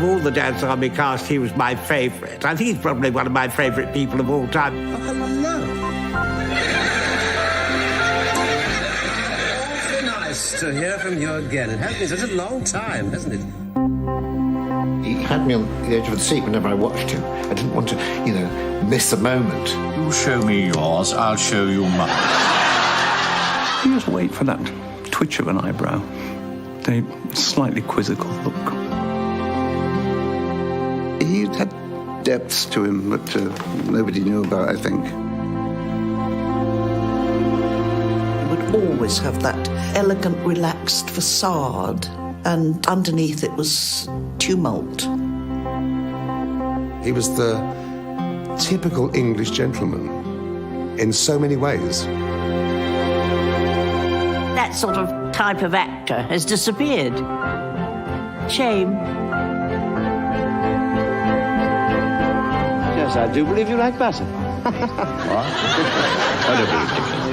of all the Dad's Army cast, he was my favourite. I think he's probably one of my favourite people of all time. How come I know? Awfully nice to hear from you again. It has been such a long time, hasn't it? He had me on the edge of the seat whenever I watched him. I didn't want to, miss a moment. You show me yours, I'll show you mine. You just wait for that twitch of an eyebrow, the slightly quizzical look. He had depths to him that nobody knew about, I think. He would always have that elegant, relaxed facade, and underneath it was tumult. He was the typical English gentleman in so many ways. That sort of type of actor has disappeared. Shame. Yes, I do believe you like butter. What? I don't believe it.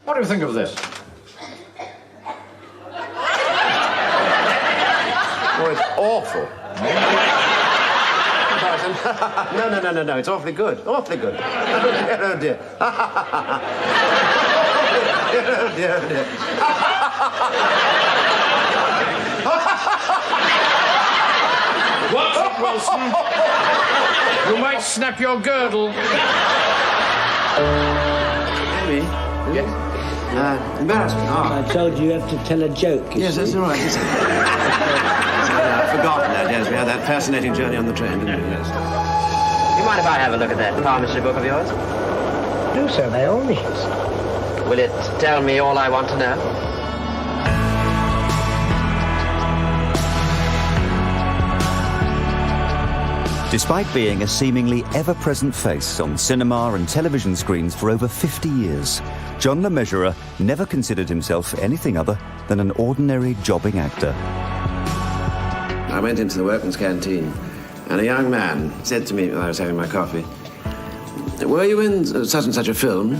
What do you think of this? Oh, it's awful. No, it's awfully good. Awfully good. Oh, dear. Oh, dear. What's up, Wilson? You might snap your girdle. Amy? Yes? Embarrassment. I told you have to tell a joke. Yes, that's all right. I'd forgotten that, yes. We had that fascinating journey on the train, didn't we? Yes. You mind if I have a look at that palmistry book of yours? Do so, by all means. Will it tell me all I want to know? Despite being a seemingly ever-present face on cinema and television screens for over 50 years, John Le Mesurier never considered himself anything other than an ordinary jobbing actor. I went into the workman's canteen, and a young man said to me when I was having my coffee, "Were you in such and such a film?"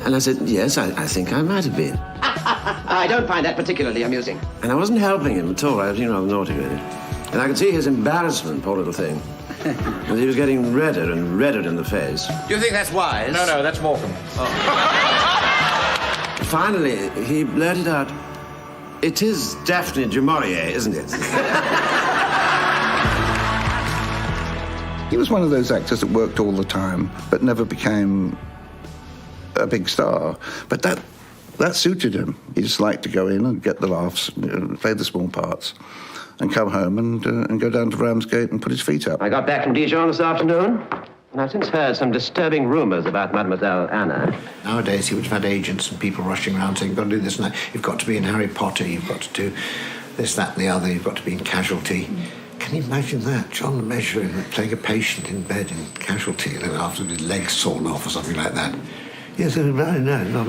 And I said, "Yes, I think I might have been." I don't find that particularly amusing. And I wasn't helping him at all. I was, rather naughty with it. And I could see his embarrassment, poor little thing. And he was getting redder and redder in the face. Do you think that's wise? No, that's Morecambe. Oh. Finally, he blurted out, "It is Daphne du Maurier, isn't it?" He was one of those actors that worked all the time, but never became a big star. But that suited him. He just liked to go in and get the laughs, play the small parts, and come home and go down to Ramsgate and put his feet up. I got back from Dijon this afternoon, and I've since heard some disturbing rumours about Mademoiselle Anna. Nowadays, he would have had agents and people rushing around saying, "You've got to do this and that. You've got to be in Harry Potter. You've got to do this, that, and the other. You've got to be in Casualty." Can you imagine that? John Le Mesurier playing a patient in bed in Casualty, and then after his leg sawn off or something like that. Yes, no, not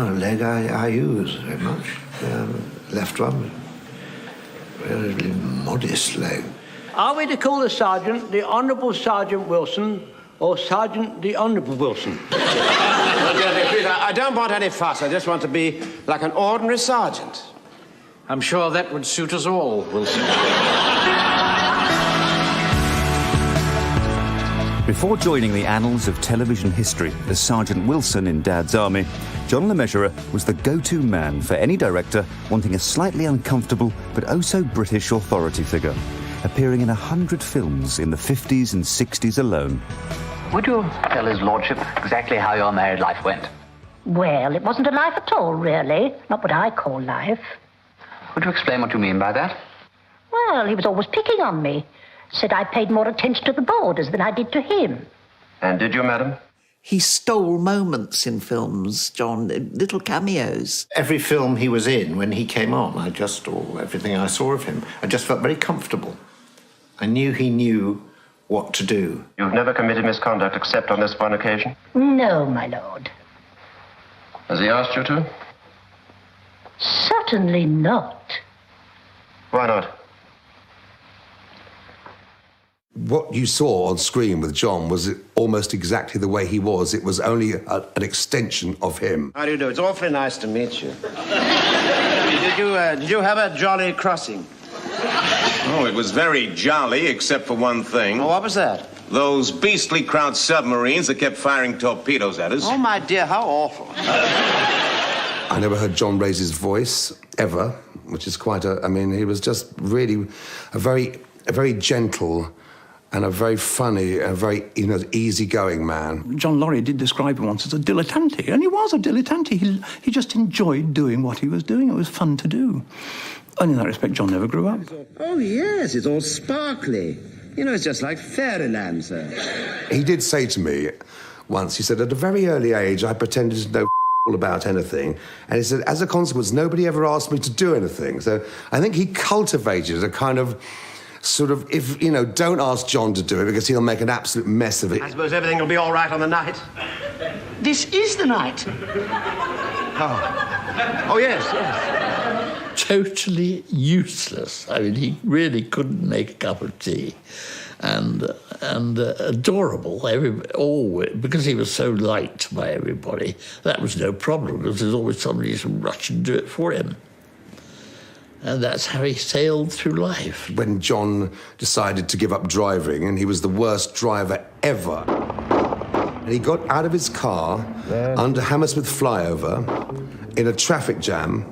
a leg I use very much. Left one. Very modest leg. Are we to call the sergeant the Honourable Sergeant Wilson or Sergeant the Honourable Wilson? Please, I don't want any fuss. I just want to be like an ordinary sergeant. I'm sure that would suit us all, Wilson. Before joining the annals of television history as Sergeant Wilson in Dad's Army, John Le Mesurier was the go-to man for any director wanting a slightly uncomfortable but oh-so-British authority figure, appearing in 100 films in the 50s and 60s alone. Would you tell his lordship exactly how your married life went? Well, it wasn't a life at all, really. Not what I call life. Would you explain what you mean by that? Well, he was always picking on me. Said I paid more attention to the boarders than I did to him. And did you, madam? He stole moments in films, John, little cameos. Every film he was in, when he came on, everything I saw of him, I just felt very comfortable. I knew he knew what to do. You've never committed misconduct except on this one occasion? No, my lord. Has he asked you to? Certainly not. Why not? What you saw on screen with John was almost exactly the way he was. It was only an extension of him. How do you do? It's awfully nice to meet you. Did you have a jolly crossing? Oh, it was very jolly, except for one thing. Oh, what was that? Those beastly Kraut submarines that kept firing torpedoes at us. Oh, my dear, how awful. I never heard John raise his voice, ever, which is quite a... I mean, he was just really a very gentle and a very funny, a very, easygoing man. John Laurie did describe him once as a dilettante, and he was a dilettante. He just enjoyed doing what he was doing. It was fun to do. And in that respect, John never grew up. Oh, yes, it's all sparkly. It's just like fairyland, sir. He did say to me once, he said, at a very early age, I pretended to know all about anything. And he said, as a consequence, nobody ever asked me to do anything. So I think he cultivated a kind of sort of, don't ask John to do it because he'll make an absolute mess of it. I suppose everything will be all right on the night. This is the night. Oh, yes. Totally useless. I mean, he really couldn't make a cup of tea. And adorable, because he was so liked by everybody. That was no problem, because there's always somebody who would rush and do it for him. And that's how he sailed through life. When John decided to give up driving, and he was the worst driver ever, and he got out of his car under Hammersmith flyover in a traffic jam,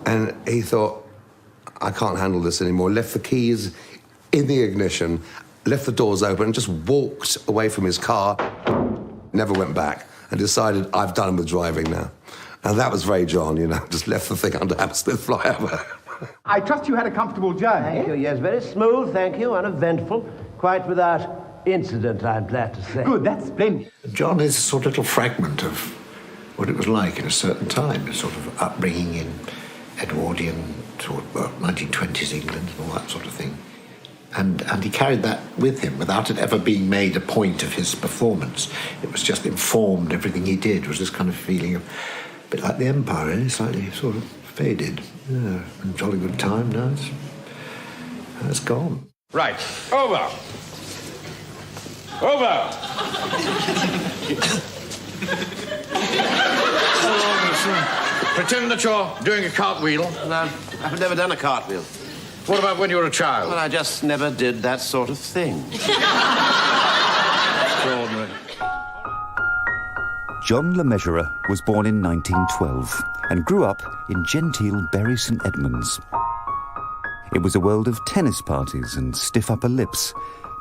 and he thought, I can't handle this anymore, left the keys in the ignition, left the doors open, and just walked away from his car, never went back, and decided, I've done with driving now. And that was very John, just left the thing under Hammersmith flyover. I trust you had a comfortable journey. Thank you, yes, very smooth, thank you, uneventful, quite without incident, I'm glad to say. Good, that's splendid. John is a sort of little fragment of what it was like in a certain time, a sort of upbringing in Edwardian, sort of 1920s England and all that sort of thing. And he carried that with him without it ever being made a point of his performance. It was just informed, everything he did was this kind of feeling of, a bit like the Empire, really, slightly sort of faded. Yeah, a jolly good time, now it's gone. Right, over. Pretend that you're doing a cartwheel. No, I've never done a cartwheel. What about when you were a child? Well, I just never did that sort of thing. Extraordinary. John Le Mesurier was born in 1912 and grew up in genteel Bury St Edmunds. It was a world of tennis parties and stiff upper lips,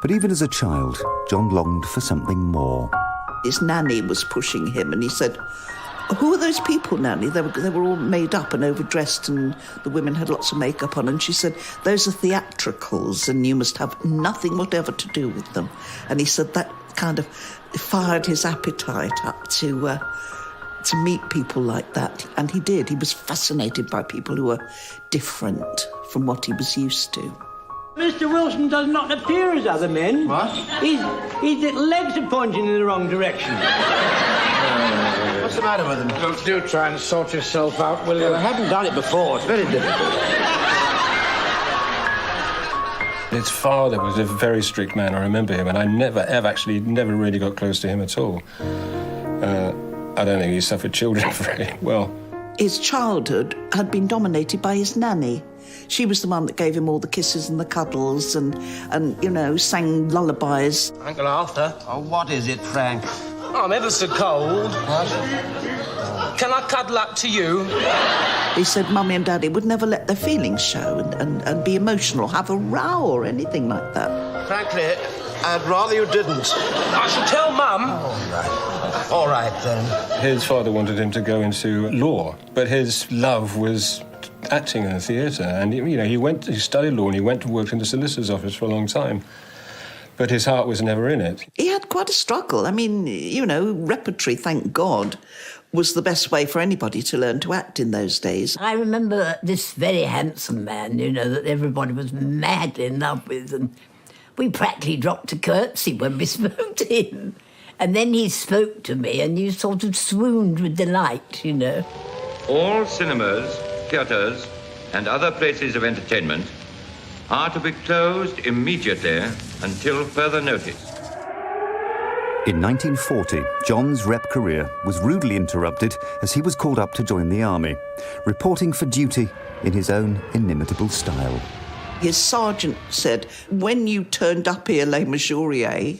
but even as a child, John longed for something more. His nanny was pushing him, and he said, who are those people, Nanny? They were all made up and overdressed, and the women had lots of makeup on. And she said, those are theatricals, and you must have nothing whatever to do with them. And he said that kind of fired his appetite up to meet people like that. And he did. He was fascinated by people who were different from what he was used to. Mr. Wilson does not appear as other men. What? His little legs are pointing in the wrong direction. What's the matter with him? Do try and sort yourself out, will you? I haven't done it before. It's very difficult. His father was a very strict man. I remember him, and I never really got close to him at all. I don't think he suffered children very well. His childhood had been dominated by his nanny. She was the one that gave him all the kisses and the cuddles and sang lullabies. Uncle Arthur. Oh, what is it, Frank? I'm ever so cold. What? Can I cuddle up to you? He said Mummy and Daddy would never let their feelings show and be emotional, have a row or anything like that. Frankly, I'd rather you didn't. I shall tell Mum. All right, then. His father wanted him to go into law, but his love was acting in the theatre. And, he studied law and he went to work in the solicitor's office for a long time. But his heart was never in it. He had quite a struggle. I mean, repertory, thank God, was the best way for anybody to learn to act in those days. I remember this very handsome man, that everybody was madly in love with, and we practically dropped a curtsy when we spoke to him. And then he spoke to me and you sort of swooned with delight, you know. All cinemas, theatres and other places of entertainment are to be closed immediately until further notice. In 1940, John's rep career was rudely interrupted as he was called up to join the army, reporting for duty in his own inimitable style. His sergeant said, when you turned up here, Les Mesurier,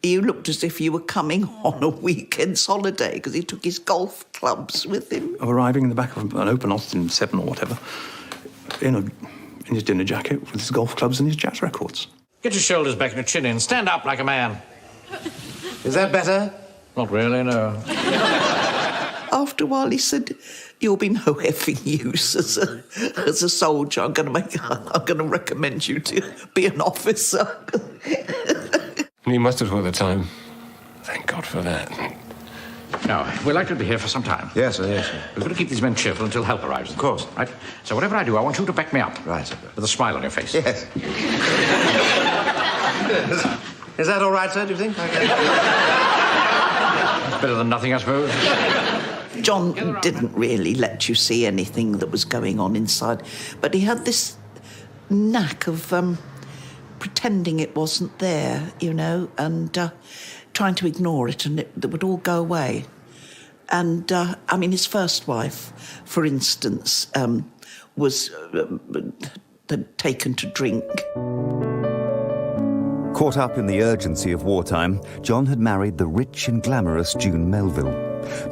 you looked as if you were coming on a weekend's holiday, because he took his golf clubs with him. Arriving in the back of an open Austin 7 or whatever, in his dinner jacket with his golf clubs and his jazz records. Get your shoulders back and your chin in. Stand up like a man. Is that better? Not really, no. After a while, he said, "You'll be no effing use as a soldier. I'm going to recommend you to be an officer." He must have thought at the time. Thank God for that. Now, we're likely to be here for some time. Yes, sir, yes, sir. We've got to keep these men cheerful until help arrives. Of course. Right? So whatever I do, I want you to back me up. Right, sir. With a smile on your face. Yes. Is that all right, sir, do you think? Better than nothing, I suppose. John didn't really let you see anything that was going on inside, but he had this knack of pretending it wasn't there, you know, and trying to ignore it, and it would all go away. And, I mean, his first wife, for instance, was taken to drink. Caught up in the urgency of wartime, John had married the rich and glamorous June Melville.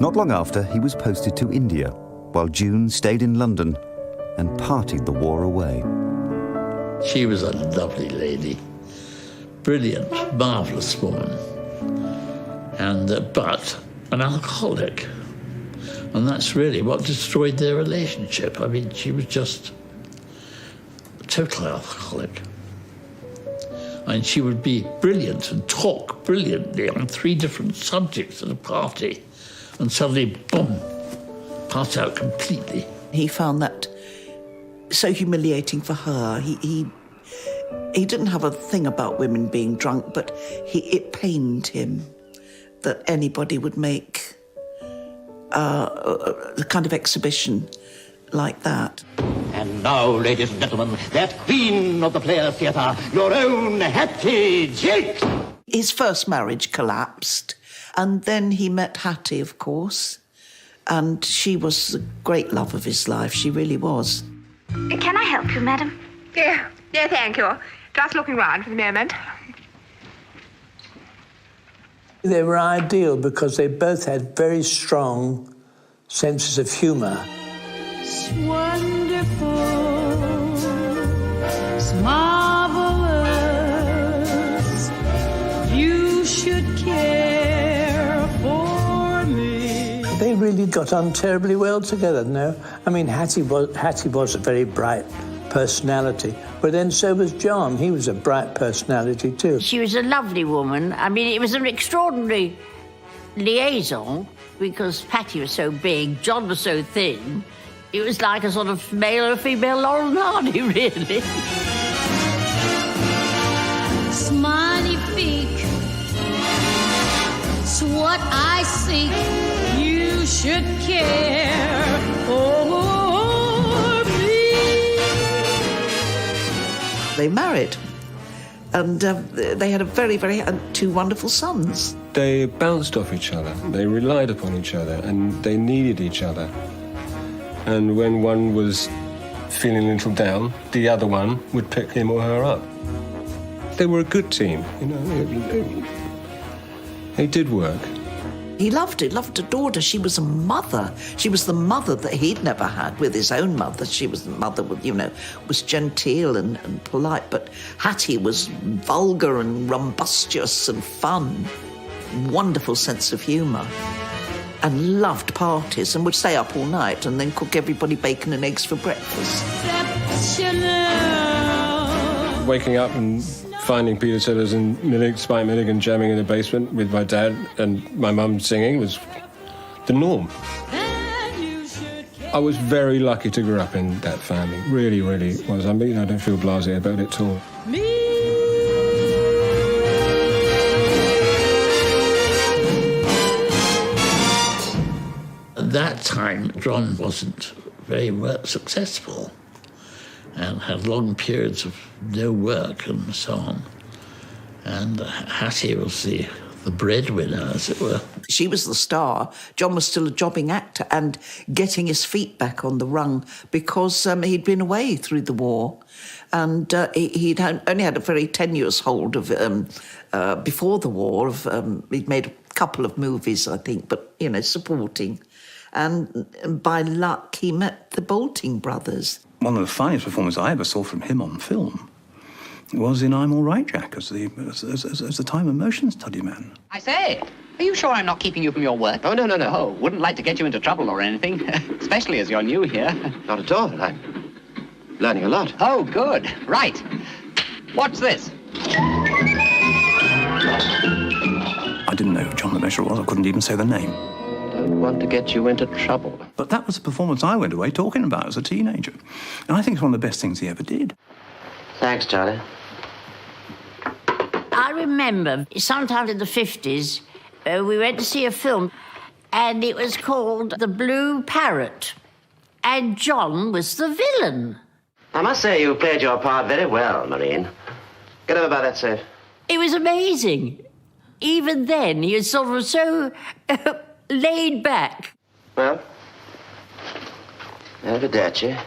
Not long after, he was posted to India, while June stayed in London and partied the war away. She was a lovely lady, brilliant, marvellous woman, and but an alcoholic. And that's really what destroyed their relationship. I mean, she was just a total alcoholic. And she would be brilliant and talk brilliantly on 3 different subjects at a party, and suddenly, boom, pass out completely. He found that so humiliating for her. He didn't have a thing about women being drunk, but it pained him that anybody would make the kind of exhibition like that. And now, ladies and gentlemen, that queen of the Players' Theatre, your own Hattie Jake. His first marriage collapsed, and then he met Hattie, of course, and she was the great love of his life. She really was. Can I help you, madam? Yeah, thank you. Just looking round for the moment. They were ideal because they both had very strong senses of humour. It's wonderful, it's marvelous. You should care for me. They really got on terribly well together, no? I mean, Hattie was a very bright personality, but then so was John. He was a bright personality too. She was a lovely woman. I mean, it was an extraordinary liaison because Patty was so big, John was so thin. It was like a sort of male or female Laurel and Hardy, really. It's magnifique, it's what I seek. You should care for me. They married, and they had and 2 wonderful sons. They bounced off each other. They relied upon each other, and they needed each other. And when one was feeling a little down, the other one would pick him or her up. They were a good team, you know. They did work. He loved adored her. She was a mother. She was the mother that he'd never had with his own mother. She was the mother with, you know, was genteel and polite, but Hattie was vulgar and rumbustious and fun. Wonderful sense of humour. And loved parties and would stay up all night and then cook everybody bacon and eggs for breakfast. Waking up and finding Peter Sellers and Spike Milligan jamming in the basement with my dad and my mum singing was the norm. I was very lucky to grow up in that family. Really, really was. I mean, I don't feel blasé about it at all. that time, John wasn't very successful and had long periods of no work and so on. And Hattie was the breadwinner, as it were. She was the star. John was still a jobbing actor and getting his feet back on the rung because he'd been away through the war. And he'd only had a very tenuous hold of before the war. He'd made a couple of movies, I think, but, you know, supporting. And by luck, he met the Bolting brothers. One of the finest performances I ever saw from him on film was in I'm All Right, Jack, as the time and motion study man. I say, are you sure I'm not keeping you from your work? Oh, no. Oh, wouldn't like to get you into trouble or anything, especially as you're new here. Not at all. I'm learning a lot. Oh, good. Right. What's this? I didn't know who John the Measurer was. I couldn't even say the name. Don't want to get you into trouble. But that was the performance I went away talking about as a teenager. And I think it's one of the best things he ever did. Thanks, Charlie. I remember sometime in the 50s, we went to see a film, and it was called The Blue Parrot, and John was the villain. I must say you played your part very well, Marine. Get over by that safe. It was amazing. Even then, he was sort of so laid back. Well, arrivederci.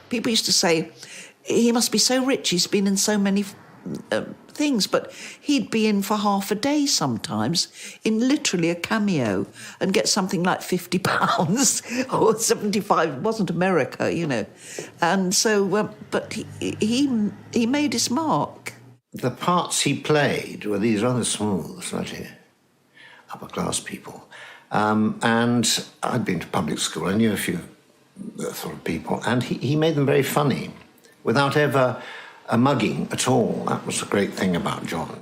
People used to say, he must be so rich, he's been in so many things, but he'd be in for half a day sometimes, in literally a cameo, and get something like £50 or 75. It wasn't America, you know. And so, but he made his mark. The parts he played were these rather small, slightly upper-class people. And I'd been to public school. I knew a few sort of people, and he made them very funny, without ever a mugging at all. That was the great thing about John.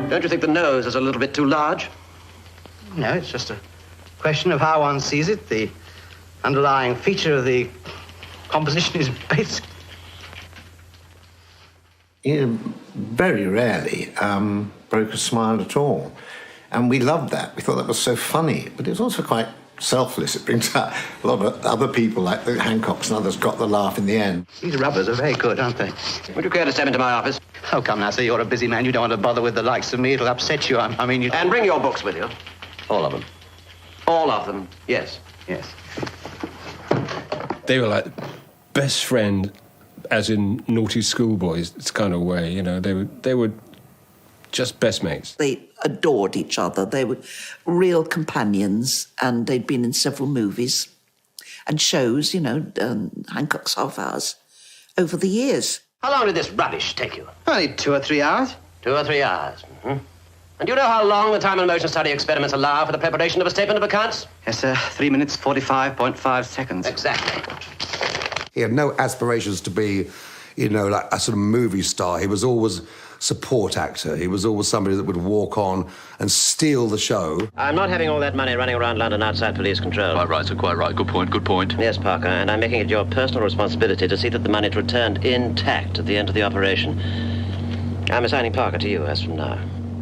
Don't you think the nose is a little bit too large? No, it's just a question of how one sees it. The underlying feature of the composition is basic. He very rarely broke a smile at all. And we loved that. We thought that was so funny. But it was also quite selfless. It brings out a lot of other people, like the Hancocks and others, got the laugh in the end. These rubbers are very good, aren't they? Would you care to step into my office? Oh, come now, sir, you're a busy man. You don't want to bother with the likes of me. It'll upset you. I mean, you... And bring your books with you. All of them. All of them, yes. Yes. They were like best friend, as in naughty schoolboys, it's kind of way, you know. They were just best mates. They adored each other. They were real companions, and they'd been in several movies and shows, you know, Hancock's Half Hours, over the years. How long did this rubbish take you? Only 2 or 3 hours. 2 or 3 hours. Mm-hmm. And do you know how long the time and motion study experiments allow for the preparation of a statement of accounts? Yes, sir. 3 minutes, 45.5 seconds. Exactly. He had no aspirations to be, you know, like a sort of movie star. He was always support actor. He was always somebody that would walk on and steal the show. I'm not having all that money running around London outside police control. Quite right, sir, quite right. Good point. Yes, Parker, and I'm making it your personal responsibility to see that the money's returned intact at the end of the operation. I'm assigning Parker to you as from now.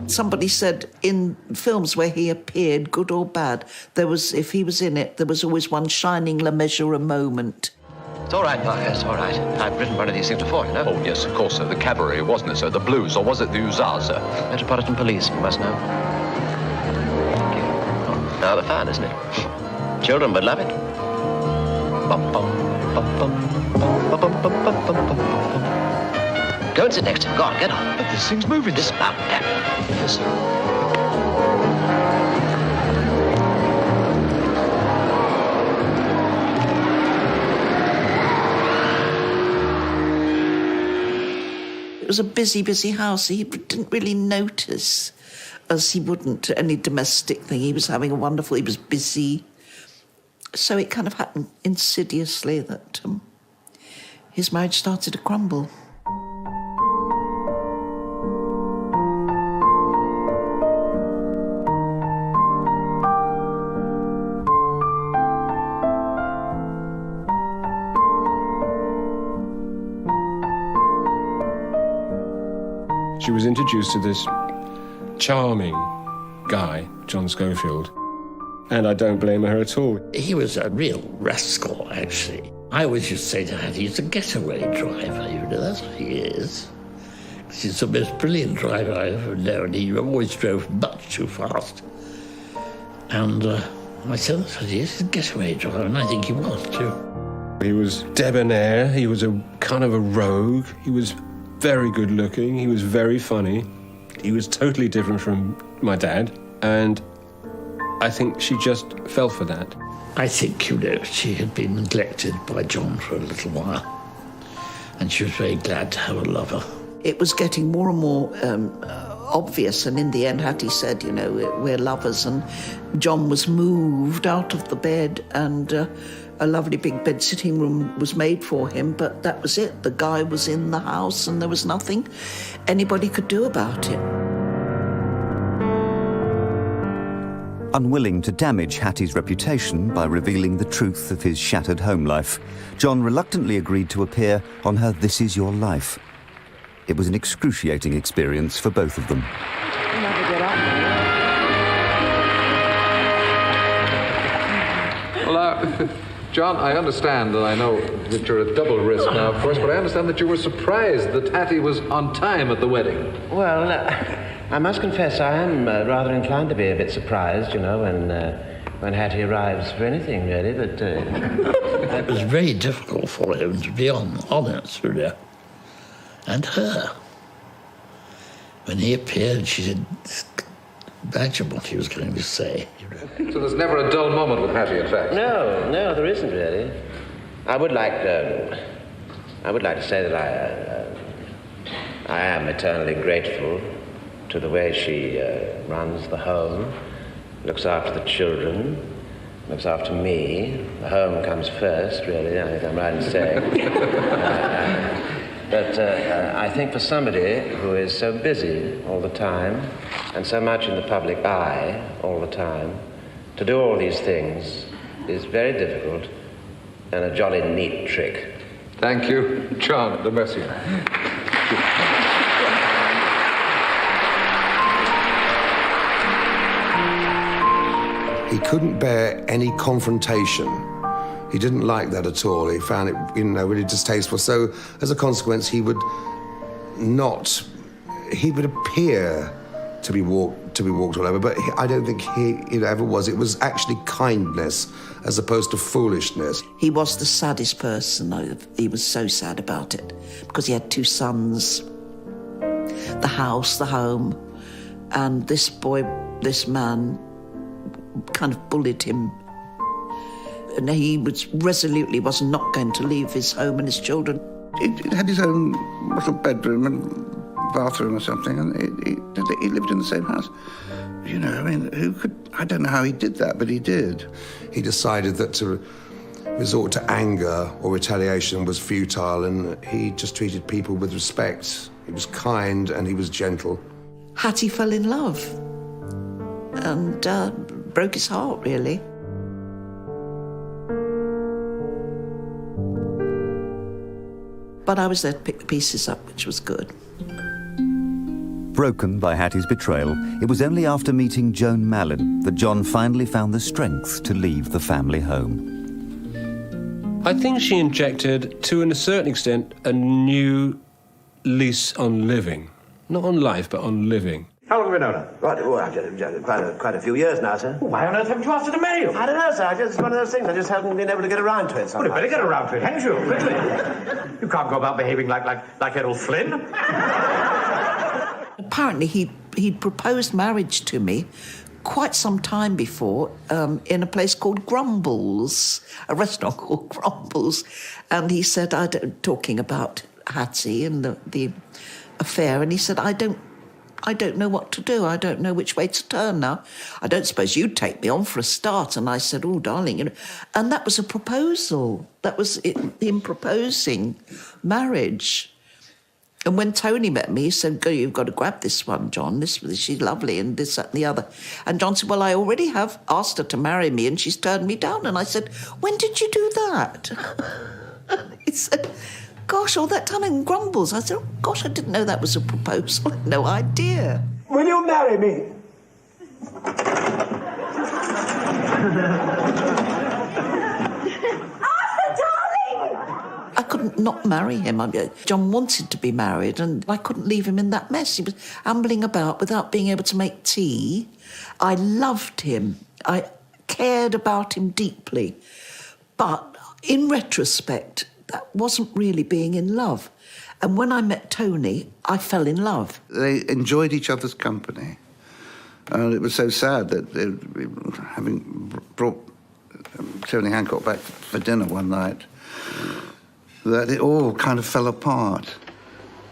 Somebody said in films where he appeared, good or bad, there was, if he was in it, there was always one shining Lavender moment. It's all right, Parker, it's all right. I've written one of these things before, you know. Oh, yes, of course, sir. The cabaret, wasn't it, sir? The blues, or was it the hussars, sir? Metropolitan Police, you must know. Thank you. Oh, now the fun, isn't it? Children would love it. Bum, bum, bum, bum, bum, bum, bum, bum, bum, bum, bum. Go and sit next to him. Go on, get on. But this thing's moving. This up, yes, sir. It was a busy, busy house. He didn't really notice, as he wouldn't, any domestic thing. He was having he was busy. So it kind of happened insidiously that his marriage started to crumble. She was introduced to this charming guy, John Schofield, and I don't blame her at all. He was a real rascal, actually. I always used to say to Hattie, he's a getaway driver, you know, that's what he is. He's the most brilliant driver I've ever known. He always drove much too fast. And I said, that's what he is, he's a getaway driver, and I think he was too. He was debonair, he was a kind of a rogue, he was very good looking, he was very funny. He was totally different from my dad, and I think she just fell for that. I think, you know, she had been neglected by John for a little while, and she was very glad to have a lover. It was getting more and more obvious, and in the end Hattie said, you know, we're lovers, and John was moved out of the bed, and a lovely big bed-sitting room was made for him, but that was it. The guy was in the house, and there was nothing anybody could do about it. Unwilling to damage Hattie's reputation by revealing the truth of his shattered home life, John reluctantly agreed to appear on her This Is Your Life. It was an excruciating experience for both of them. Well, John, I understand, and I know that you're at double risk now, of course, but I understand that you were surprised that Hattie was on time at the wedding. Well, I must confess I am rather inclined to be a bit surprised, you know, when Hattie arrives for anything, really, but... It was very difficult for him to be honest with her. And her. When he appeared, she said, imagine what he was going to say. So there's never a dull moment with Hattie, in fact? No, there isn't, really. I would like to say that I am eternally grateful to the way she runs the home, looks after the children, looks after me. The home comes first, really, I think I'm right in saying. But I think for somebody who is so busy all the time and so much in the public eye all the time, to do all these things is very difficult and a jolly neat trick. Thank you, John de Mesurier. He couldn't bear any confrontation. He didn't like that at all. He found it, you know, really distasteful. So, as a consequence, he would appear to be walked all over, but I don't think he ever was. It was actually kindness as opposed to foolishness. He was the saddest person. He was so sad about it because he had 2 sons, the house, the home, and this man kind of bullied him. And he was was not going to leave his home and his children. He had his own little bedroom and bathroom or something, and he lived in the same house. You know, I mean, I don't know how he did that, but he did. He decided that to resort to anger or retaliation was futile, and he just treated people with respect. He was kind and he was gentle. Hattie fell in love and broke his heart, really. But I was there to pick the pieces up, which was good. Broken by Hattie's betrayal, it was only after meeting Joan Mallon that John finally found the strength to leave the family home. I think she injected, to a certain extent, a new lease on living. Not on life, but on living. How long have we known her? Right, quite a few years now, sir. Why on earth haven't you asked her to marry you? I don't know, sir. It's one of those things. I just haven't been able to get around to it. Well, you better get around to it, haven't you? Quickly. You can't go about behaving like Errol Flynn. Apparently, he'd proposed marriage to me quite some time before in a place called Grumbles, a restaurant called Grumbles. And he said, talking about Hattie and the affair, and he said, I don't know what to do. I don't know which way to turn now. I don't suppose you'd take me on for a start. And I said, oh, darling, you know. And that was a proposal. That was him proposing marriage. And when Tony met me, he said, go, you've got to grab this one, John. She's lovely, and this, that, and the other. And John said, well, I already have asked her to marry me, and she's turned me down. And I said, when did you do that? He said, gosh, all that time in Grumbles. I said, oh, gosh, I didn't know that was a proposal. I had no idea. Will you marry me? I couldn't not marry him. John wanted to be married, and I couldn't leave him in that mess. He was ambling about without being able to make tea. I loved him. I cared about him deeply. But in retrospect, that wasn't really being in love. And when I met Tony, I fell in love. They enjoyed each other's company. And it was so sad that having brought Tony Hancock back for dinner one night, that it all kind of fell apart.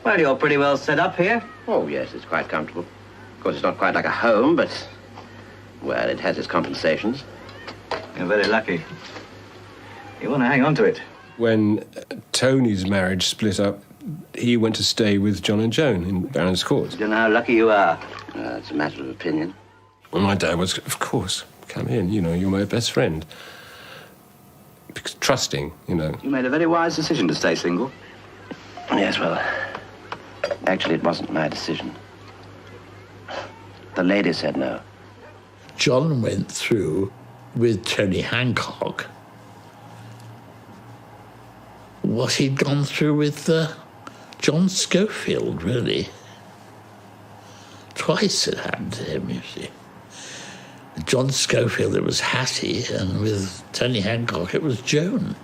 Well, you're pretty well set up here. Oh, yes, it's quite comfortable. Of course, it's not quite like a home, but, well, it has its compensations. You're very lucky. You want to hang on to it. When Tony's marriage split up, he went to stay with John and Joan in Baron's Court. You know how lucky you are. It's a matter of opinion. Well, my dad was, of course, come in, you know, you're my best friend. Because trusting, you know. You made a very wise decision to stay single. Yes, well, actually, it wasn't my decision. The lady said no. John went through with Tony Hancock what he'd gone through with John Schofield, really. Twice it happened to him, you see. With John Schofield, it was Hattie, and with Tony Hancock, it was Joan.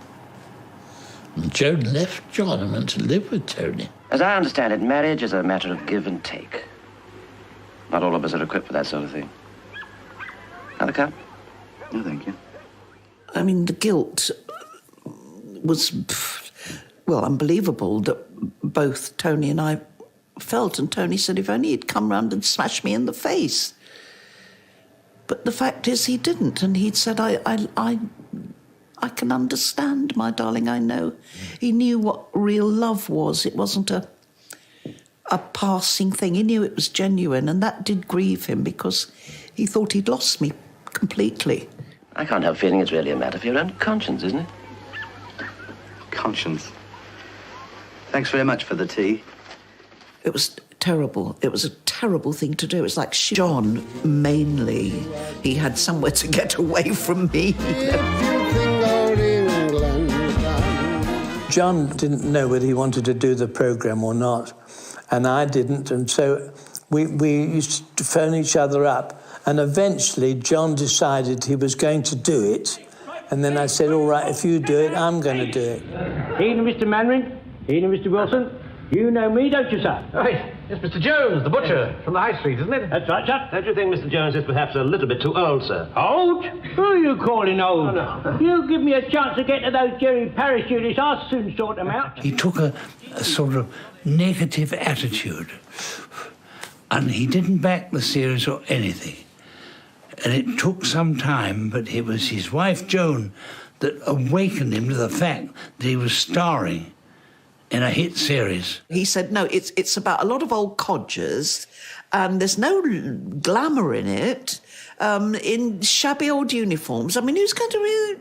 And Joan left John and went to live with Tony. As I understand it, marriage is a matter of give and take. Not all of us are equipped for that sort of thing. Another cup? No, thank you. I mean, the guilt was, well, unbelievable that both Tony and I felt. And Tony said if only he'd come round and smashed me in the face. But the fact is he didn't. And he'd said, I can understand, my darling, I know. He knew what real love was. It wasn't a passing thing. He knew it was genuine, and that did grieve him because he thought he'd lost me completely. I can't help feeling it's really a matter for your own conscience, isn't it? Conscience. Thanks very much for the tea. It was terrible. It was a terrible thing to do. It was like John, mainly. He had somewhere to get away from me. John didn't know whether he wanted to do the programme or not, and I didn't, and so we used to phone each other up, and eventually John decided he was going to do it, and then I said, all right, if you do it, I'm going to do it. Evening, Mr. Manring. Evening, Mr. Wilson. You know me, don't you, sir? Right. It's Mr. Jones, the butcher, from the High Street, isn't it? That's right, sir. Don't you think Mr. Jones is perhaps a little bit too old, sir? Old? Who are you calling old? Oh, no. You give me a chance to get to those Jerry parachutists, I'll soon sort them out. He took a sort of negative attitude, and he didn't back the series or anything. And it took some time, but it was his wife, Joan, that awakened him to the fact that he was starring in a hit series. He said, no, it's about a lot of old codgers, and there's no glamour in it, in shabby old uniforms. I mean, who's going to really,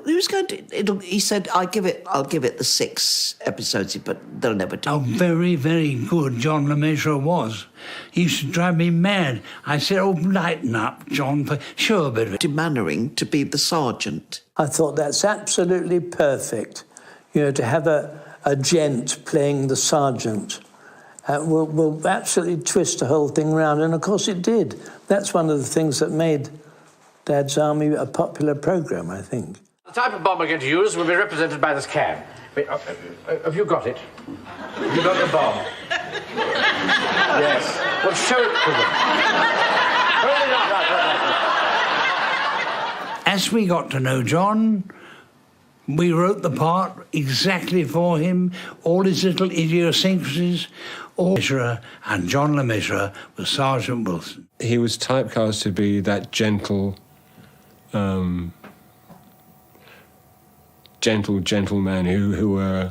who's going to... he said, I'll give it the 6 episodes, but they'll never do. How very, very good John LeMessurier was. He used to drive me mad. I said, oh, lighten up, John. Sure, but... To Mannering to be the sergeant. I thought that's absolutely perfect. You know, to have a gent playing the sergeant will absolutely twist the whole thing round, and of course it did. That's one of the things that made Dad's Army a popular programme, I think. The type of bomb we're going to use will be represented by this can. Wait, have you got it? Have you got the bomb? Yes. Well, show it to them. Hold it up. Right. As we got to know John, we wrote the part exactly for him, all his little idiosyncrasies. Mesurier and John LeMessurier was Sergeant Wilson. He was typecast to be that gentle man who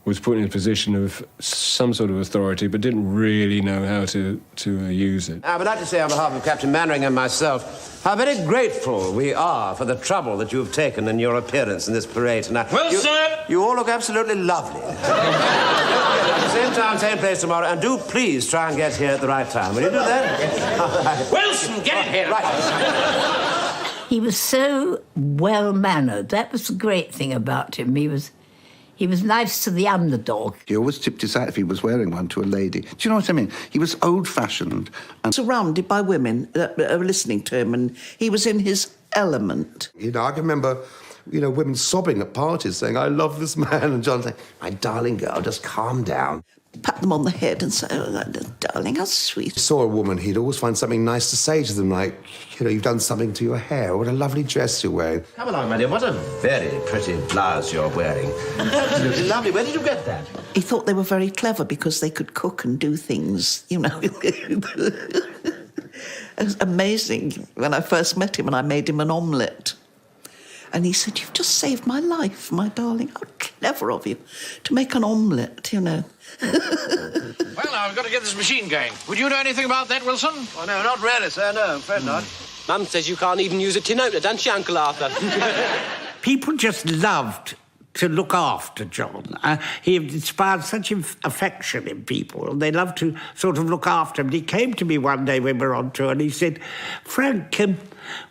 was put in a position of some sort of authority but didn't really know how to use it. I would like to say on behalf of Captain Mannering and myself how very grateful we are for the trouble that you have taken in your appearance in this parade tonight. Wilson! You all look absolutely lovely. Same time, same place tomorrow, and do please try and get here at the right time. Will you do that? Wilson, get in here! Right. He was so well-mannered. That was the great thing about him. He was nice to the underdog. He always tipped his hat if he was wearing one to a lady. Do you know what I mean? He was old-fashioned. And surrounded by women that were listening to him, and he was in his element. You know, I can remember, you know, women sobbing at parties saying, I love this man, and John saying, my darling girl, just calm down. Pat them on the head and say, oh, darling, how sweet. Saw a woman, he'd always find something nice to say to them, like, you know, you've done something to your hair, what a lovely dress you're wearing. Come along, my dear, what a very pretty blouse you're wearing. Absolutely lovely. Where did you get that? He thought they were very clever because they could cook and do things, you know. It was amazing when I first met him and I made him an omelette. And he said, you've just saved my life, my darling. How clever of you to make an omelette, you know. Well, now, I've got to get this machine going. Would you know anything about that, Wilson? Oh, no, not really, sir. No, I'm afraid not. Mum says you can't even use a tin opener, doesn't she, Uncle Arthur? People just loved to look after John. He inspired such affection in people, and they loved to sort of look after him. And he came to me one day when we were on tour, and he said, Frank,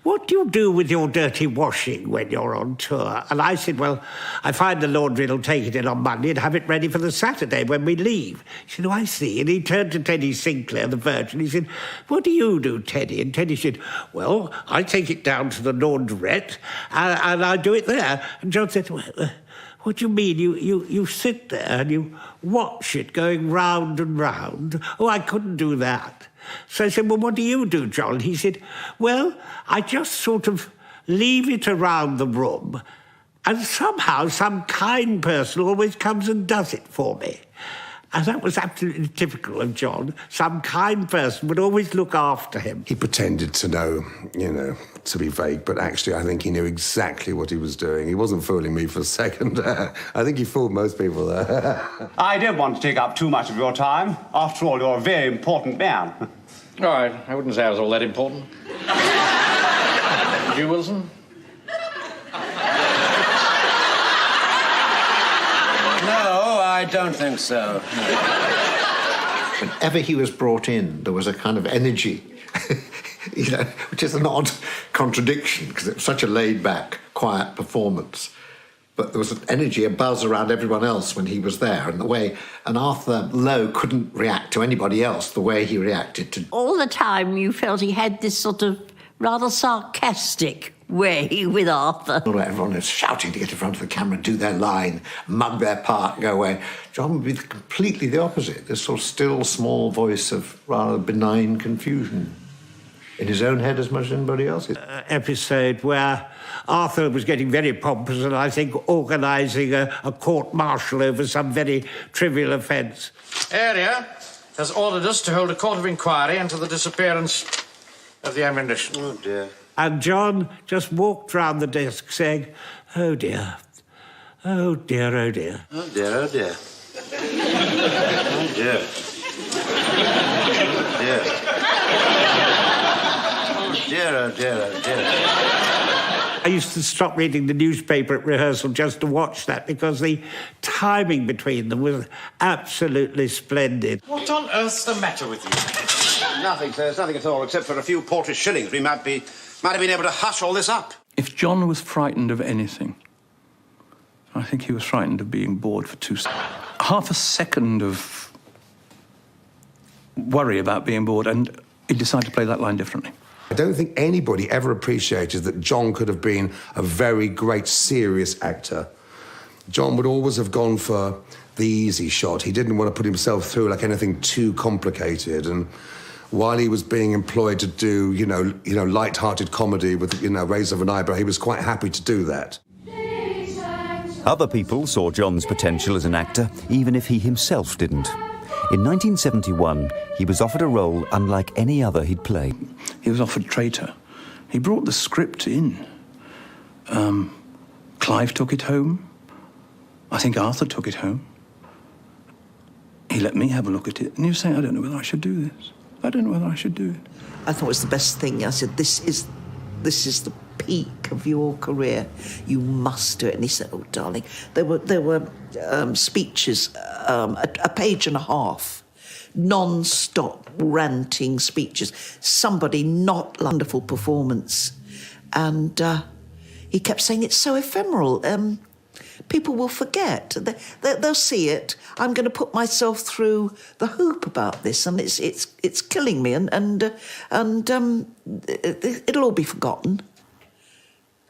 what do you do with your dirty washing when you're on tour? And I said, well, I find the laundry will take it in on Monday and have it ready for the Saturday when we leave. He said, oh, I see. And he turned to Teddy Sinclair, the Virgin. He said, what do you do, Teddy? And Teddy said, well, I take it down to the laundrette and I do it there. And John said, well, what do you mean? You sit there and you watch it going round and round? Oh, I couldn't do that. So I said, well, what do you do, John? He said, well, I just sort of leave it around the room and somehow some kind person always comes and does it for me. And that was absolutely typical of John. Some kind person would always look after him. He pretended to know, you know, to be vague, but actually I think he knew exactly what he was doing. He wasn't fooling me for a second. I think he fooled most people there. I don't want to take up too much of your time. After all, you're a very important man. All right, I wouldn't say I was all that important. Would you, Wilson? No, I don't think so. Whenever he was brought in, there was a kind of energy, you know, which is an odd contradiction because it was such a laid-back, quiet performance. But there was an energy, a buzz around everyone else when he was there, and Arthur Lowe couldn't react to anybody else the way he reacted to... All the time you felt he had this sort of rather sarcastic way with Arthur. Everyone was shouting to get in front of the camera, do their line, mug their part, go away. John would be completely the opposite, this sort of still, small voice of rather benign confusion. In his own head as much as anybody else's. Episode where Arthur was getting very pompous and I think organising a court-martial over some very trivial offence. Area has ordered us to hold a court of inquiry into the disappearance of the ammunition. Oh, dear. And John just walked round the desk saying, oh, dear. Oh, dear, oh, dear. Oh, dear, oh, dear. Oh, dear. Oh, dear. Dear, oh dear, oh dear. I used to stop reading the newspaper at rehearsal just to watch that because the timing between them was absolutely splendid. What on earth's the matter with you? Nothing, sir. There's nothing at all, except for a few paltry shillings. We might have been able to hush all this up. If John was frightened of anything, I think he was frightened of being bored for 2 seconds. Half a second of worry about being bored, and he decided to play that line differently. I don't think anybody ever appreciated that John could have been a very great, serious actor. John would always have gone for the easy shot. He didn't want to put himself through like anything too complicated. And while he was being employed to do, you know, light-hearted comedy with, raise of an eyebrow, he was quite happy to do that. Other people saw John's potential as an actor, even if he himself didn't. In 1971, he was offered a role unlike any other he'd played. He was offered Traitor. He brought the script in. Clive took it home. I think Arthur took it home. He let me have a look at it, and he was saying, I don't know whether I should do this. I don't know whether I should do it. I thought it was the best thing. I said, this is this is the peak of your career. You must do it. And he said, oh, darling, there were speeches, a page and a half, non-stop ranting speeches. Somebody not wonderful performance. And he kept saying, it's so ephemeral. People will forget. They'll see it. I'm going to put myself through the hoop about this, and it's killing me. And it'll all be forgotten.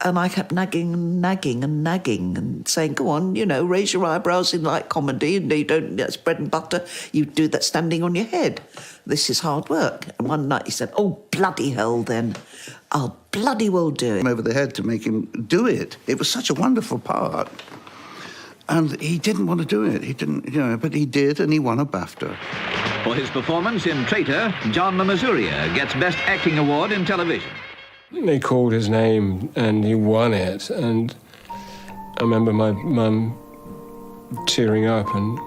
And I kept nagging and saying, go on, raise your eyebrows in light comedy, and you don't, that's bread and butter. You do that standing on your head. This is hard work. And one night he said, oh, bloody hell then. I'll bloody well do it. Over the head to make him do it. It was such a wonderful part. And he didn't want to do it. He didn't, but he did, and he won a BAFTA. For his performance in Traitor, John the Mesurier gets Best Acting Award in Television. They called his name and he won it, and I remember my mum tearing up and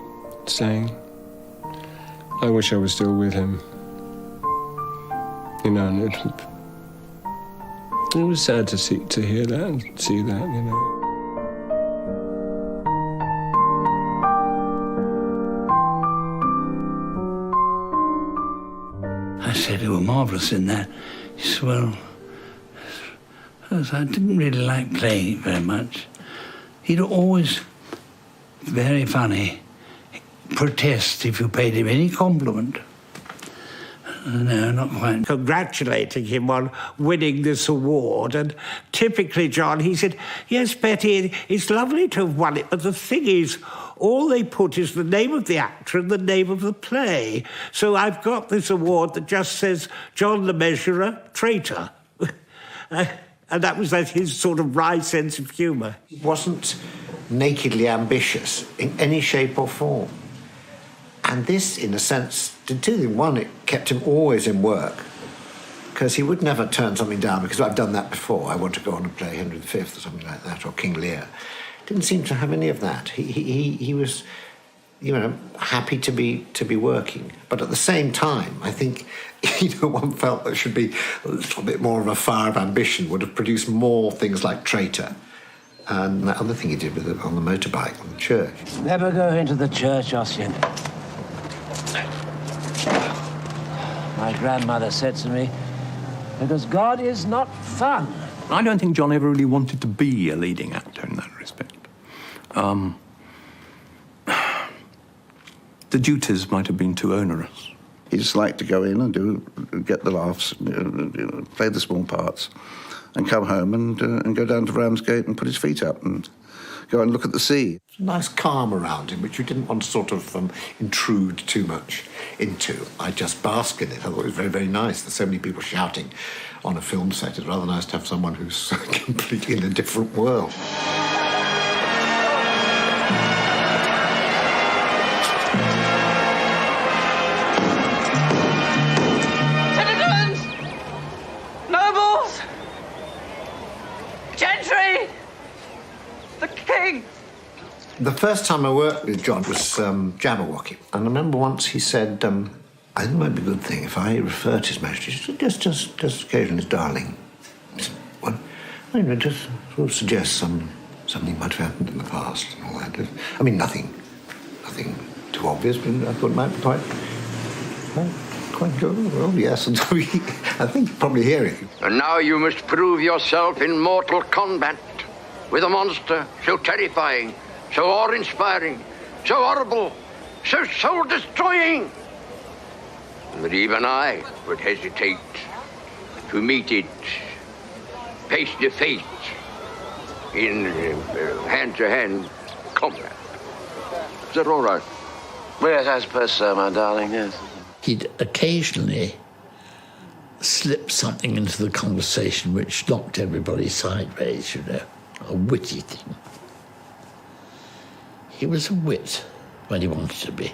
saying, I wish I was still with him. And it was sad to hear that and see that, I said, you were marvellous in that. He said, well, I didn't really like playing it very much. He'd always, very funny, protest if you paid him any compliment. No, not quite. Congratulating him on winning this award, and typically, John, he said, yes, Betty, it's lovely to have won it, but the thing is, all they put is the name of the actor and the name of the play. So I've got this award that just says, John the Measurer, Traitor. And that was his sort of wry sense of humour. He wasn't nakedly ambitious in any shape or form. And this, in a sense, did two things. One, it kept him always in work, because he would never turn something down, because I've done that before. I want to go on and play Henry V or something like that, or King Lear. Didn't seem to have any of that. He was, happy to be working. But at the same time, I think, one felt there should be a little bit more of a fire of ambition, would have produced more things like Traitor. And that other thing he did on the motorbike in the church. Never go into the church, Ossian. My grandmother said to me, because God is not fun. I don't think John ever really wanted to be a leading actor in that respect. The duties might have been too onerous. He just liked to go in and get the laughs, play the small parts, and come home and go down to Ramsgate and put his feet up and go and look at the sea. A nice calm around him, which you didn't want to sort of intrude too much into. I just bask in it. I thought it was very, very nice. There's so many people shouting on a film set. It's rather nice to have someone who's completely in a different world. Citizens! Nobles! Gentry! The king! The first time I worked with John was Jabberwocky. And I remember once he said, I think it might be a good thing if I refer to His Majesty just occasionally as darling. I said, what? Just sort of suggest something might have happened in the past and all that. I mean, nothing too obvious, but I thought it might be quite good. Well, yes, and so I think probably hearing. And now you must prove yourself in mortal combat with a monster so terrifying, so awe-inspiring, so horrible, so soul-destroying, that even I would hesitate to meet it face to face in hand-to-hand combat. Is that all right? Yes, I suppose so, my darling, yes. He'd occasionally slip something into the conversation which knocked everybody sideways, a witty thing. He was a wit when he wanted to be.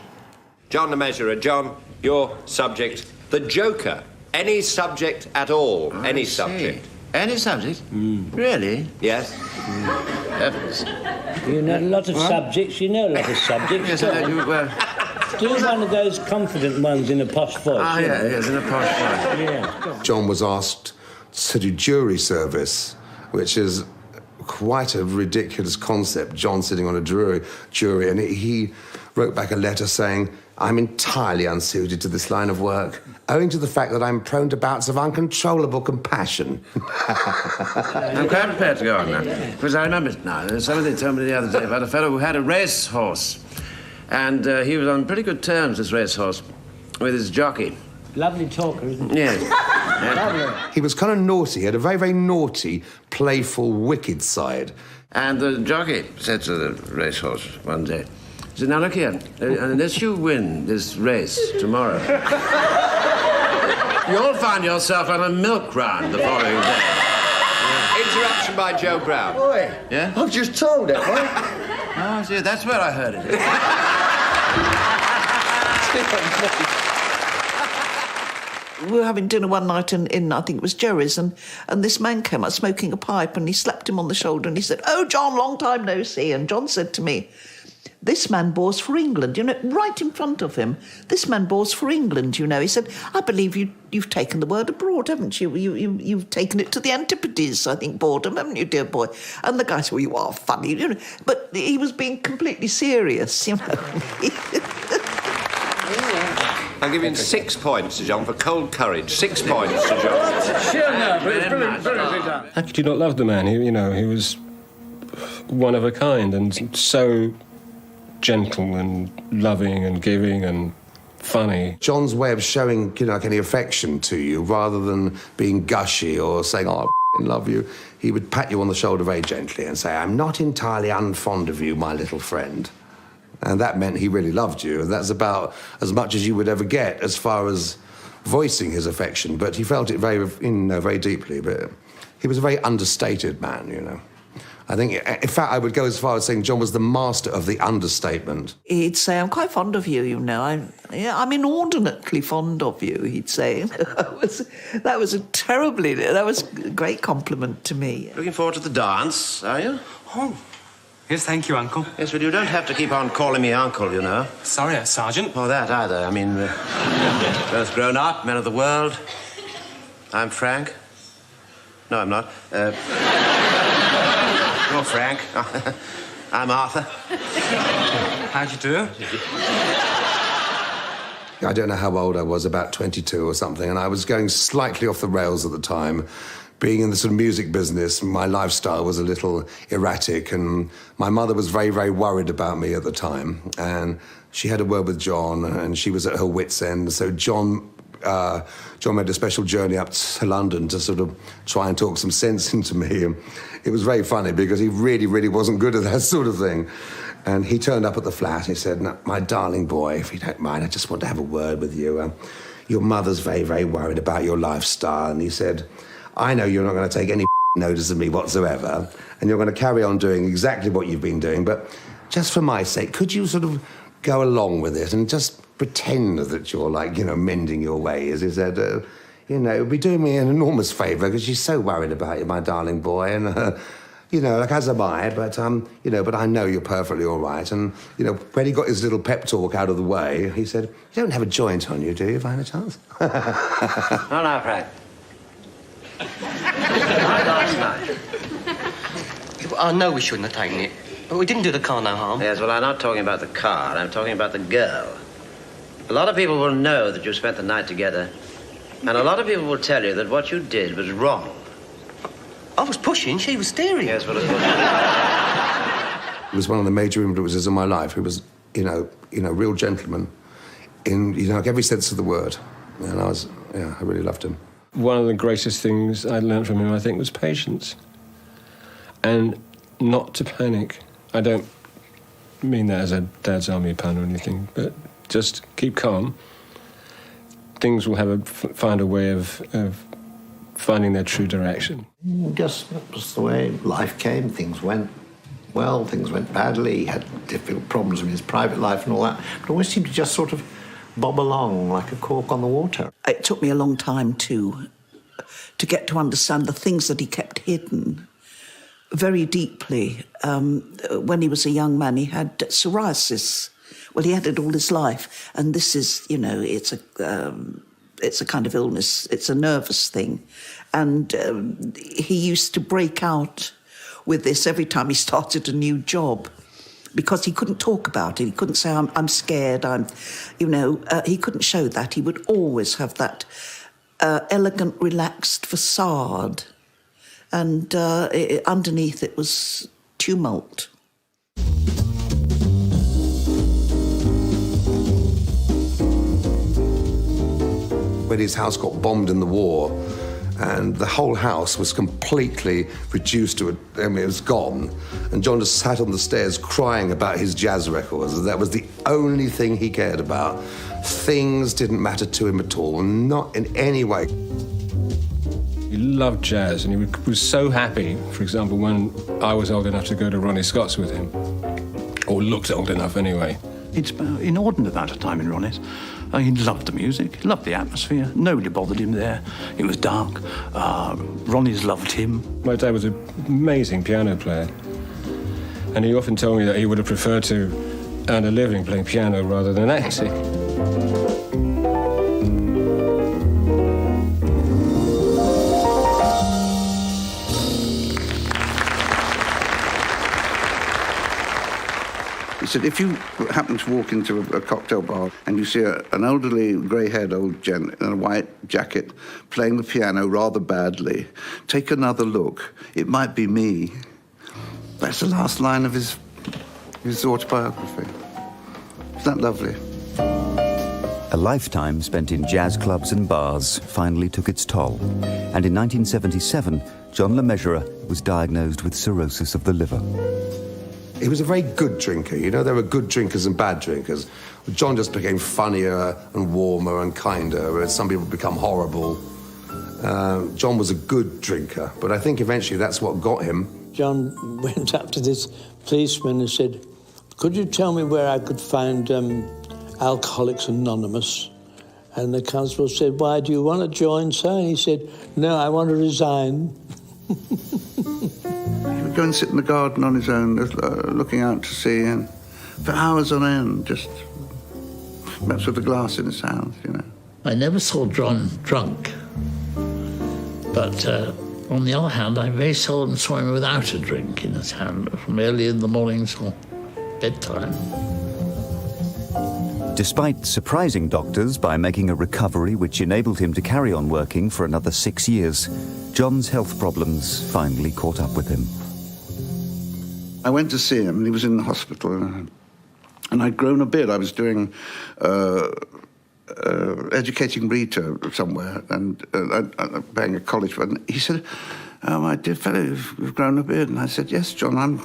John the Measurer, John, your subject, the Joker. Any subject at all, any subject. Any subject? Really? Yes. Heavens. You know a lot of subjects, you know a lot of subjects. Yes, I do. Well, do one of those confident ones in a posh voice. yes, in a posh voice. Yeah. John was asked to do jury service, which is quite a ridiculous concept, John sitting on a jury, and he wrote back a letter saying, I'm entirely unsuited to this line of work, owing to the fact that I'm prone to bouts of uncontrollable compassion. I'm quite prepared to go on now, because I remember it now. Somebody told me the other day about a fellow who had a racehorse, and he was on pretty good terms, this racehorse, with his jockey. Lovely talker, isn't he? Yes. Lovely. He was kind of naughty. He had a very, very naughty, playful, wicked side. And the jockey said to the racehorse one day, he said, now look here, unless you win this race tomorrow, you'll find yourself on a milk run the following day. Interruption by Joe Brown. Oi. Yeah? I've just told it, Oh, see, that's where I heard it. We were having dinner one night in I think it was Jerry's, and this man came up smoking a pipe, and he slapped him on the shoulder and he said, "Oh, John, long time no see." And John said to me, "This man bores for England," right in front of him. "This man bores for England, He said, "I believe you've taken the word abroad, haven't you? You've taken it to the antipodes, I think, boredom, haven't you, dear boy?" And the guy said, "Well, you are funny, But he was being completely serious, I'm giving 6 points to John for cold courage. 6 points to John. Sure, no, but it's brilliant. How could you not love the man? He was one of a kind and so gentle and loving and giving and funny. John's way of showing, any affection to you, rather than being gushy or saying, "Oh, I love you," he would pat you on the shoulder very gently and say, "I'm not entirely unfond of you, my little friend." And that meant he really loved you, and that's about as much as you would ever get as far as voicing his affection. But he felt it very deeply. But he was a very understated man, I think, in fact, I would go as far as saying John was the master of the understatement. He'd say, "I'm quite fond of you, I'm inordinately fond of you," he'd say. That was a great compliment to me. Looking forward to the dance, are you? Oh, yes, thank you, Uncle. Yes, but you don't have to keep on calling me Uncle, Sorry, Sergeant. Or that either. I mean, both grown up, men of the world. I'm Frank. No, I'm not. You're Frank. I'm Arthur. How'd you do? I don't know how old I was, about 22 or something, and I was going slightly off the rails at the time. Being in the sort of music business, my lifestyle was a little erratic, and my mother was very, very worried about me at the time. And she had a word with John, and she was at her wit's end. So John made a special journey up to London to sort of try and talk some sense into me. And it was very funny because he really, really wasn't good at that sort of thing. And he turned up at the flat and he said, "No, my darling boy, if you don't mind, I just want to have a word with you. Your mother's very, very worried about your lifestyle." And he said, "I know you're not going to take any notice of me whatsoever, and you're going to carry on doing exactly what you've been doing, but just for my sake, could you sort of go along with it and just pretend that you're, mending your ways?" He said, "It would be doing me an enormous favour, because she's so worried about you, my darling boy, and, as am I, but I know you're perfectly all right." And, when he got his little pep talk out of the way, he said, "You don't have a joint on you, do you, by any chance?" No, no, Frank. Last night. I know we shouldn't have taken it, but we didn't do the car no harm. Yes, well, I'm not talking about the car. I'm talking about the girl. A lot of people will know that you spent the night together, and a lot of people will tell you that what you did was wrong. I was pushing, she was steering. Yes, well, it was. He was one of the major influences in my life. He was, a real gentleman in, every sense of the word. And I really loved him. One of the greatest things I learned from him, I think, was patience. And not to panic. I don't mean that as a Dad's Army pun or anything, but just keep calm. Things will find a way of finding their true direction. Just the way life came. Things went well, things went badly. He had difficult problems in his private life and all that. But always seemed to just sort of bob along like a cork on the water. It took me a long time to get to understand the things that he kept hidden very deeply. When he was a young man, he had psoriasis. Well, he had it all his life, and this is, it's a it's a kind of illness. It's a nervous thing. And he used to break out with this every time he started a new job, because he couldn't talk about it. He couldn't say, I'm scared, he couldn't show that. He would always have that elegant, relaxed facade. And underneath it was tumult. When his house got bombed in the war, and the whole house was completely reduced to it was gone. And John just sat on the stairs crying about his jazz records. That was the only thing he cared about. Things didn't matter to him at all, not in any way. He loved jazz, and he was so happy, for example, when I was old enough to go to Ronnie Scott's with him, or looked old enough anyway. It's an inordinate amount of time in Ronnie's. He loved the music, he loved the atmosphere. Nobody bothered him there. It was dark. Ronnie's loved him. My dad was an amazing piano player, and he often told me that he would have preferred to earn a living playing piano rather than acting. He said, if you happen to walk into a cocktail bar and you see an elderly, grey-haired old gent in a white jacket playing the piano rather badly, take another look. It might be me. That's the last line of his autobiography. Isn't that lovely? A lifetime spent in jazz clubs and bars finally took its toll. And in 1977, John Le Mesurier was diagnosed with cirrhosis of the liver. He was a very good drinker. There were good drinkers and bad drinkers. John just became funnier and warmer and kinder, whereas some people become horrible. John was a good drinker, but I think eventually that's what got him. John went up to this policeman and said, could you tell me where I could find Alcoholics Anonymous? And the constable said, why, do you want to join, sir? And he said, no, I want to resign. He would go and sit in the garden on his own, looking out to sea, and for hours on end, just perhaps with a glass in his hand, I never saw John drunk, but on the other hand, I very seldom saw him without a drink in his hand, from early in the morning till bedtime. Despite surprising doctors by making a recovery which enabled him to carry on working for another 6 years, John's health problems finally caught up with him. I went to see him, and he was in the hospital, and I'd grown a bit. I was doing educating Rita somewhere, and paying a college fund. He said, "Oh, my dear fellow, you've grown a bit." And I said, "Yes, John, I'm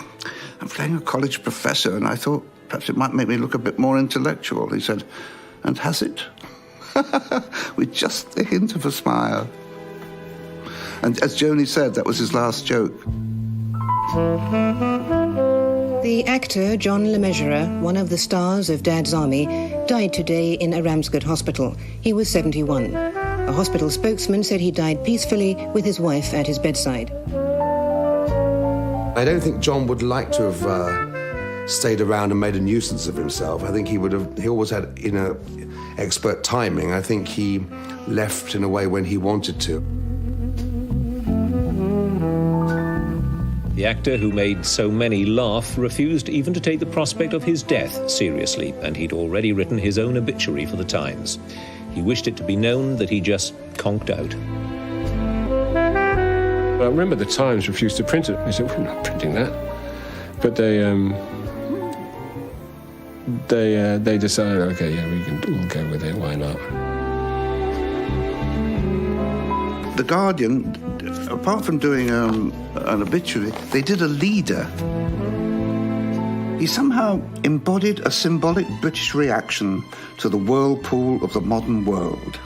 playing a college professor, and I thought perhaps it might make me look a bit more intellectual." He said, "And has it?" With just the hint of a smile. And as Joni said, that was his last joke. The actor John Le Mesurier, one of the stars of Dad's Army, died today in a Ramsgate hospital. He was 71. A hospital spokesman said he died peacefully with his wife at his bedside. I don't think John would like to have stayed around and made a nuisance of himself. I think he always had, expert timing. I think he left in a way when he wanted to. The actor who made so many laugh refused even to take the prospect of his death seriously, and he'd already written his own obituary for the Times. He wished it to be known that he just conked out. I remember the Times refused to print it. They said, "We're not printing that." But they decided, okay, yeah, we'll go with it. Why not? The Guardian, apart from doing an obituary, they did a leader. He somehow embodied a symbolic British reaction to the whirlpool of the modern world,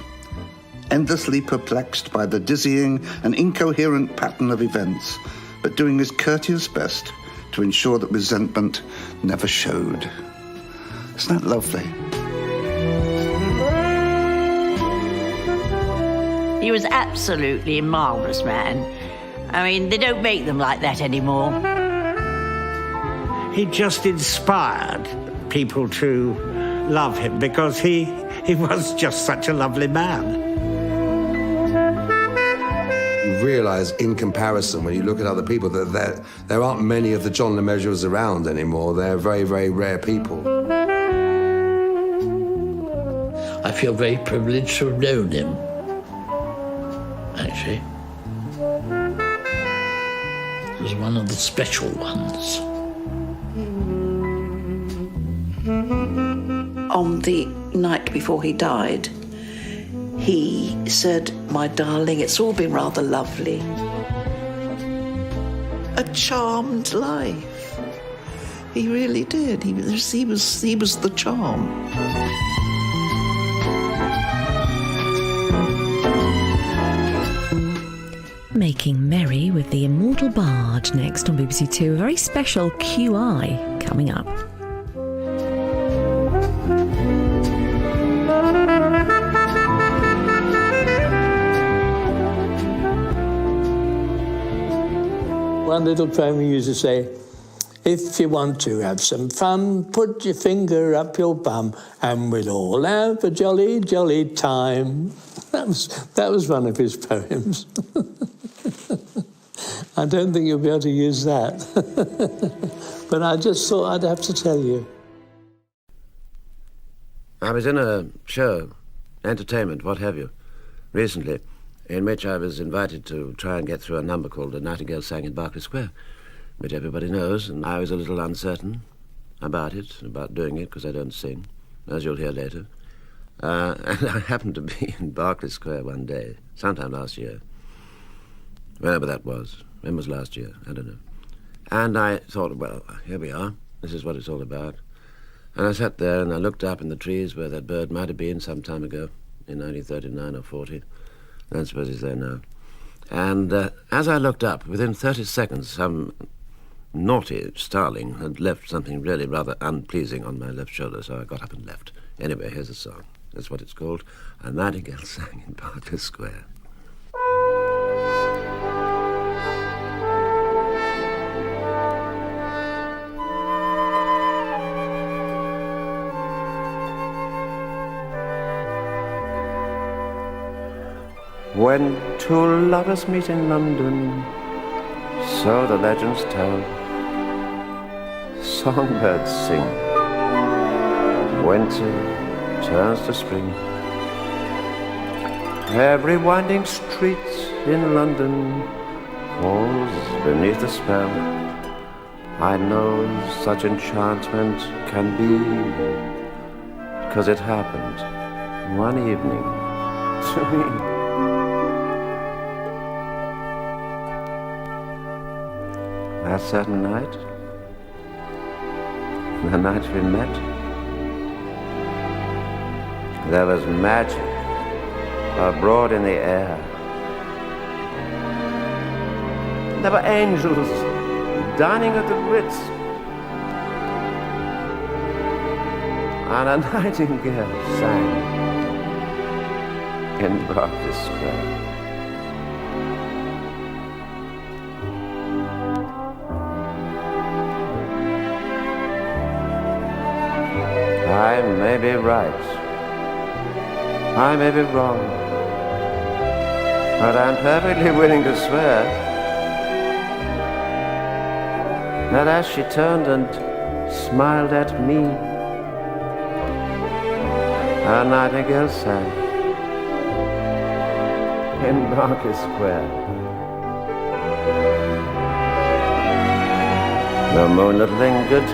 endlessly perplexed by the dizzying and incoherent pattern of events, but doing his courteous best to ensure that resentment never showed. Isn't that lovely? He was absolutely a marvellous man. I mean, they don't make them like that anymore. He just inspired people to love him because he was just such a lovely man. You realise, in comparison, when you look at other people, that there aren't many of the John Le Mesurers around anymore. They're very, very rare people. I feel very privileged to have known him, actually. He was one of the special ones. On the night before he died, he said, "My darling, it's all been rather lovely. A charmed life." He really did. He was the charm. Making Merry with the Immortal Bard next on BBC Two. A very special QI coming up. One little poem used to say, "If you want to have some fun, put your finger up your bum and we'll all have a jolly, jolly time." That was one of his poems. I don't think you'll be able to use that. But I just thought I'd have to tell you. I was in a show, entertainment, what have you, recently, in which I was invited to try and get through a number called A Nightingale Sang in Berkeley Square, which everybody knows, and I was a little uncertain about it, about doing it, because I don't sing, as you'll hear later. And I happened to be in Berkeley Square one day, sometime last year, whenever that was. When was last year? I don't know. And I thought, well, here we are. This is what it's all about. And I sat there and I looked up in the trees where that bird might have been some time ago, in 1939 or 40. I don't suppose he's there now. And as I looked up, within 30 seconds, some naughty starling had left something really rather unpleasing on my left shoulder, so I got up and left. Anyway, here's a song. That's what it's called. A Nightingale Sang in Berkeley Square. When two lovers meet in London, so the legends tell, songbirds sing, winter turns to spring. Every winding street in London falls beneath the spell. I know such enchantment can be, 'cause it happened one evening to me. That certain night, the night we met, there was magic abroad in the air. There were angels dining at the Ritz, and a nightingale sang in Berkeley Square. I may be right, I may be wrong, but I'm perfectly willing to swear that as she turned and smiled at me, a nightingale sang in Berkeley Square. The moonlit lingered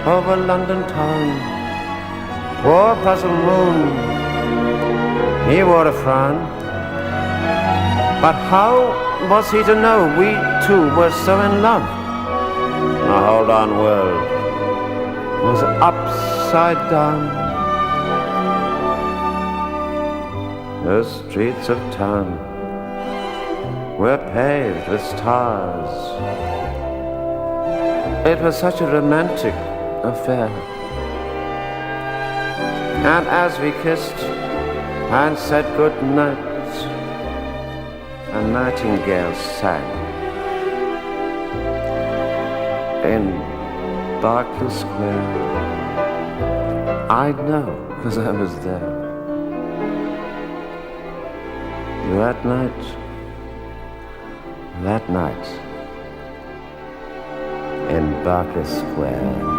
over London town. Poor puzzled moon, he wore a frown. But how was he to know we two were so in love? The hold on world was upside down. The streets of town were paved with stars. It was such a romantic affair. And as we kissed and said good night, a nightingale sang in Berkeley Square. I'd know, because I was there. That night, in Barker Square.